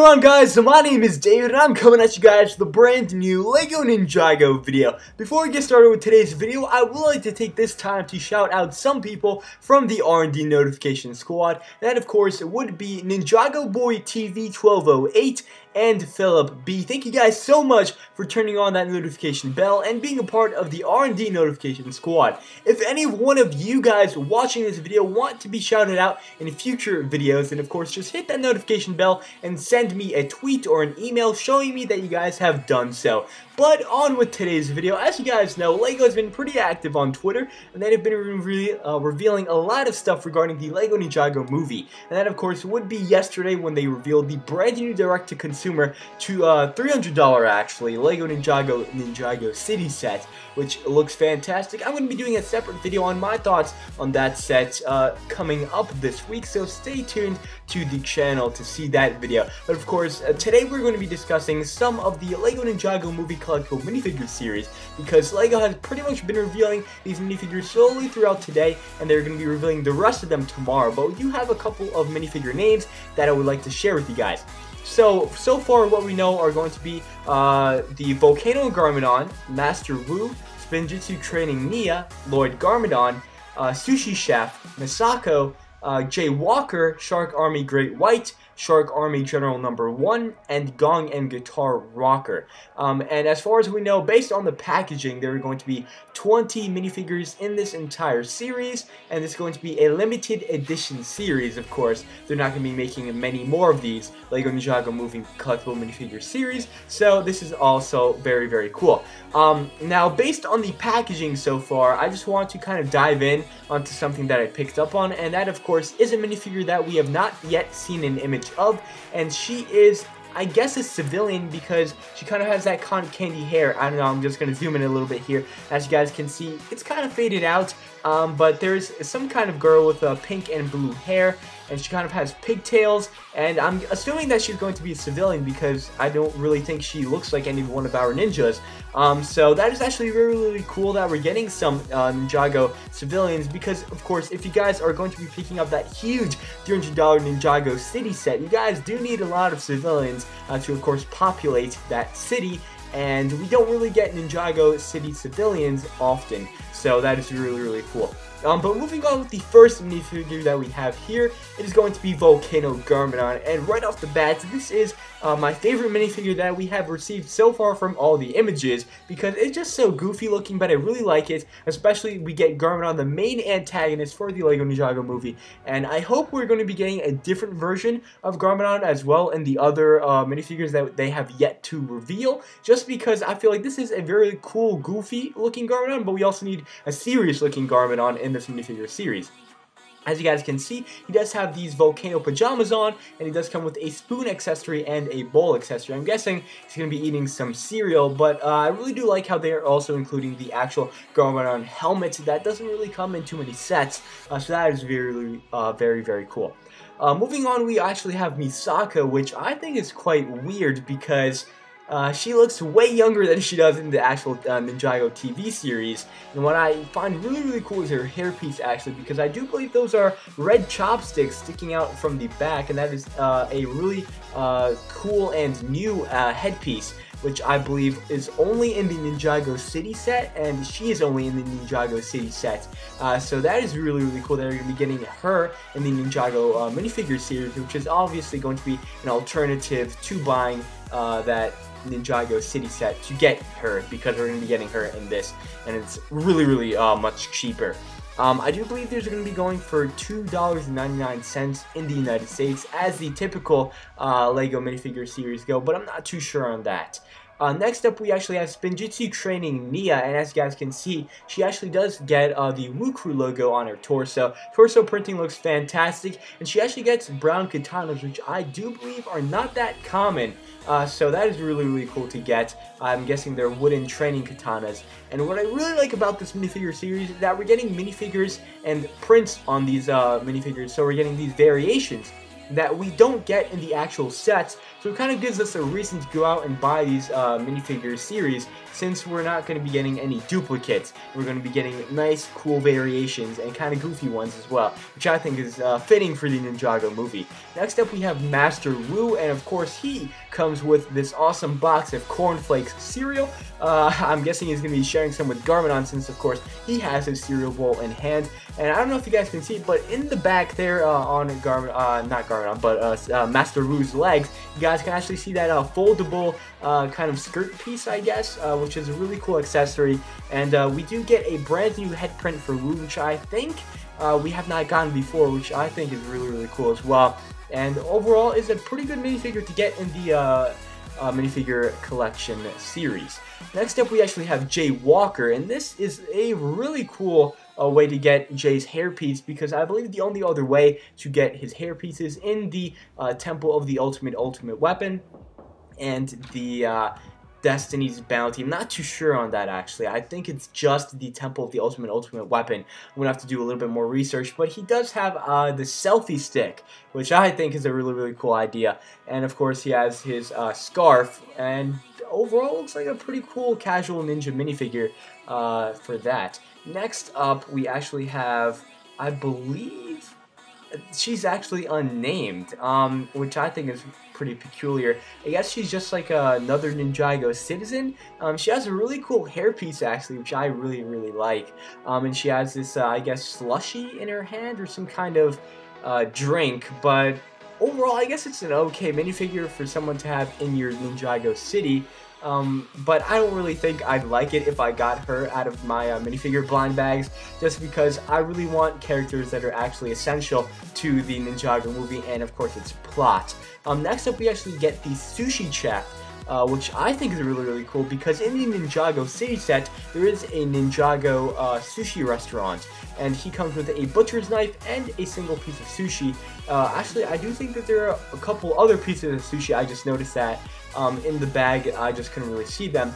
on, guys? So my name is David and I'm coming at you guys with a brand new LEGO Ninjago video. Before we get started with today's video, I would like to take this time to shout out some people from the R&D notification squad. That of course would be Ninjago Boy TV 1208 and Philip B. Thank you guys so much for turning on that notification bell and being a part of the R&D notification squad. If any one of you guys watching this video want to be shouted out in future videos, then of course just hit that notification bell and send me a tweet or an email showing me that you guys have done so. But on with today's video. As you guys know, LEGO has been pretty active on Twitter, and they have been revealing a lot of stuff regarding the LEGO Ninjago movie. And that, of course, would be yesterday when they revealed the brand new direct-to-consumer to $300 actually LEGO Ninjago City set, which looks fantastic. I'm going to be doing a separate video on my thoughts on that set coming up this week, so stay tuned to the channel to see that video. But of course, today we're going to be discussing some of the LEGO Ninjago movie Collectible Minifigures series, because LEGO has pretty much been revealing these minifigures slowly throughout today, and they're going to be revealing the rest of them tomorrow. But we do have a couple of minifigure names that I would like to share with you guys. So far what we know are going to be the Volcano Garmadon, Master Wu, Spinjitzu Training Nia, Lloyd Garmadon, Sushi Chef, Misako, Jay Walker, Shark Army Great White, Shark Army General Number 1, and Gong and Guitar Rocker. And as far as we know, based on the packaging, there are going to be 20 minifigures in this entire series, and it's going to be a limited edition series, of course. They're not going to be making many more of these LEGO Ninjago Movie Collectible Minifigure series, so this is also very, very cool. Now, based on the packaging so far, I just want to kind of dive in onto something that I picked up on, and that, of course, is a minifigure that we have not yet seen an image of, and she is, I guess, a civilian because she kind of has that cotton candy hair. I don't know, I'm just going to zoom in a little bit here. As you guys can see, it's kind of faded out, but there's some kind of girl with pink and blue hair, and she kind of has pigtails, and I'm assuming that she's going to be a civilian because I don't really think she looks like any one of our ninjas. So that is actually really, really cool that we're getting some Ninjago civilians, because of course if you guys are going to be picking up that huge $300 Ninjago city set, you guys do need a lot of civilians to of course populate that city, and we don't really get Ninjago city civilians often, so that is really, really cool. But moving on with the first minifigure that we have here, it is going to be Volcano Garmadon, and right off the bat, this is my favorite minifigure that we have received so far from all the images, because it's just so goofy looking, but I really like it. Especially we get Garmadon, the main antagonist for the LEGO Ninjago movie, and I hope we're going to be getting a different version of Garmadon as well in the other minifigures that they have yet to reveal, just because I feel like this is a very cool, goofy looking Garmadon, but we also need a serious looking Garmadon in this minifigure series. As you guys can see, he does have these volcano pajamas on, and he does come with a spoon accessory and a bowl accessory. I'm guessing he's going to be eating some cereal, but I really do like how they are also including the actual Garmadon helmet. That doesn't really come in too many sets, so that is very, very cool. Moving on, we actually have Misako, which I think is quite weird because she looks way younger than she does in the actual Ninjago TV series, and what I find really, really cool is her hairpiece actually, because I do believe those are red chopsticks sticking out from the back, and that is a really cool and new headpiece, which I believe is only in the Ninjago City set, and she is only in the Ninjago City set. So that is really, really cool that we're going to be getting her in the Ninjago minifigure series, which is obviously going to be an alternative to buying that Ninjago City set to get her, because we're going to be getting her in this, and it's really, really much cheaper. I do believe there's going to be going for $2.99 in the United States, as the typical LEGO minifigure series go, but I'm not too sure on that. Next up, we actually have Spinjitzu Training Nia, and as you guys can see, she actually does get the Woo Crew logo on her torso. Torso printing looks fantastic, and she actually gets brown katanas, which I do believe are not that common. So that is really, really cool to get. I'm guessing they're wooden training katanas. And what I really like about this minifigure series is that we're getting minifigures and prints on these minifigures, so we're getting these variations that we don't get in the actual sets, so it kind of gives us a reason to go out and buy these minifigure series, since we're not going to be getting any duplicates. We're going to be getting nice, cool variations and kind of goofy ones as well, which I think is fitting for the Ninjago movie. Next up we have Master Wu, and of course he comes with this awesome box of cornflakes cereal. I'm guessing he's going to be sharing some with Garmadon, since of course he has his cereal bowl in hand. And I don't know if you guys can see, but in the back there on Master Wu's legs, you guys can actually see that foldable kind of skirt piece, I guess, which is a really cool accessory. And we do get a brand new head print for Wu, which I think we have not gotten before, which I think is really cool as well. And overall is a pretty good minifigure to get in the minifigure collection series. Next up we actually have Jay Walker, and this is a really cool way to get Jay's hairpiece, because I believe the only other way to get his hairpiece is in the Temple of the Ultimate Weapon and the Destiny's Bounty. I'm not too sure on that, actually. I think it's just the Temple of the Ultimate Weapon. I'm gonna have to do a little bit more research, but he does have the selfie stick, which I think is a really cool idea. And of course he has his scarf, and overall looks like a pretty cool casual ninja minifigure for that. Next up we actually have, I believe she's actually unnamed, which I think is pretty peculiar. I guess she's just like another Ninjago citizen. She has a really cool hairpiece, actually, which I really like. And she has this, I guess, slushy in her hand, or some kind of drink. But overall, I guess it's an okay minifigure for someone to have in your Ninjago city. But I don't really think I'd like it if I got her out of my minifigure blind bags, just because I really want characters that are actually essential to the Ninjago movie and of course its plot. Next up we actually get the Sushi Chef, which I think is really cool, because in the Ninjago city set there is a Ninjago sushi restaurant, and he comes with a butcher's knife and a single piece of sushi. Actually, I do think that there are a couple other pieces of sushi. I just noticed that in the bag. I just couldn't really see them,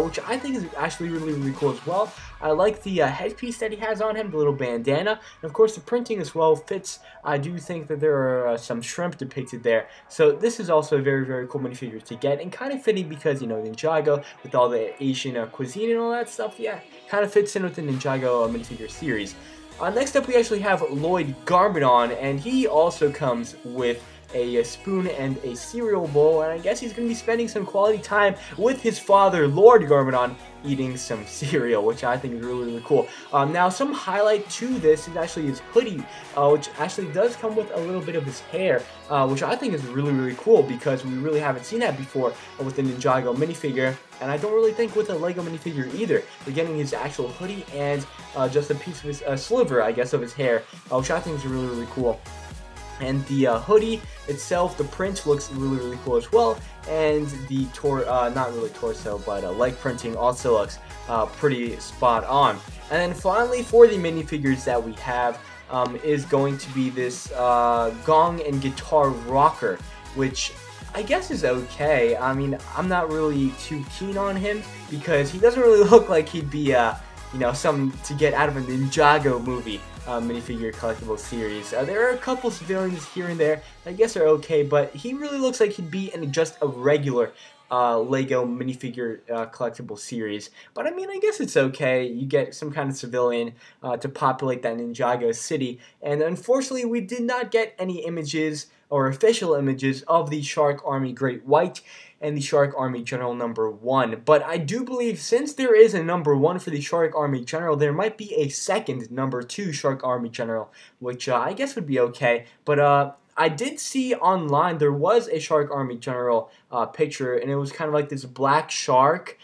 which I think is actually really cool as well. I like the headpiece that he has on him, the little bandana, and of course the printing as well fits. I do think that there are some shrimp depicted there, so this is also a very cool minifigure to get, and kind of fitting because, you know, Ninjago with all the Asian cuisine and all that stuff, yeah, kind of fits in with the Ninjago minifigure series. Next up we actually have Lloyd Garmadon, and he also comes with a spoon and a cereal bowl, and I guess he's going to be spending some quality time with his father, Lord Garmadon, eating some cereal, which I think is really cool. Now, some highlight to this is actually his hoodie, which actually does come with a little bit of his hair, which I think is really cool, because we really haven't seen that before with the Ninjago minifigure, and I don't really think with a Lego minifigure either. We're getting his actual hoodie and just a piece of his sliver, I guess, of his hair, which I think is really cool. And the hoodie itself, the print looks really cool as well, and the not really torso, but leg printing also looks pretty spot on. And then finally, for the minifigures that we have, is going to be this gong and guitar rocker, which I guess is okay. I mean, I'm not really too keen on him, because he doesn't really look like he'd be you know, something to get out of a Ninjago movie minifigure collectible series. There are a couple civilians here and there that I guess are okay, but he really looks like he'd be in just a regular Lego minifigure collectible series. But I mean, I guess it's okay. You get some kind of civilian to populate that Ninjago city, and unfortunately we did not get any images or official images of the Shark Army Great White and the Shark Army General number 1. But I do believe, since there is a number 1 for the Shark Army General, there might be a second number 2 Shark Army General, which I guess would be okay. But I did see online there was a Shark Army General picture, and it was kind of like this black shark,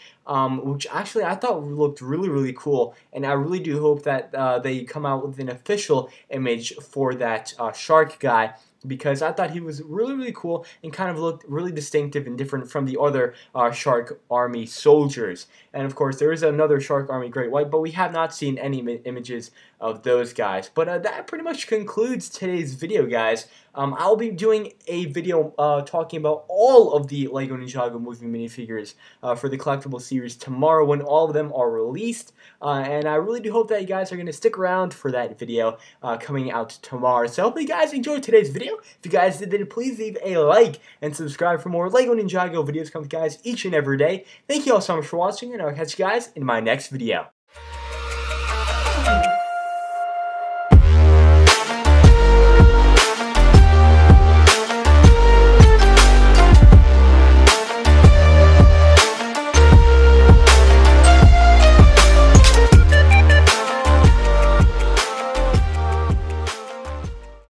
which actually I thought looked really cool, and I really do hope that they come out with an official image for that shark guy, because I thought he was really cool and kind of looked really distinctive and different from the other Shark Army soldiers. And of course there is another Shark Army Great White, but we have not seen any images of those guys. But that pretty much concludes today's video, guys. I'll be doing a video talking about all of the Lego Ninjago movie minifigures for the collectible series tomorrow, when all of them are released. And I really do hope that you guys are going to stick around for that video coming out tomorrow. So hopefully you guys enjoyed today's video. video. If you guys did, then please leave a like and subscribe for more LEGO Ninjago videos coming to you guys each and every day. Thank you all so much for watching, and I'll catch you guys in my next video.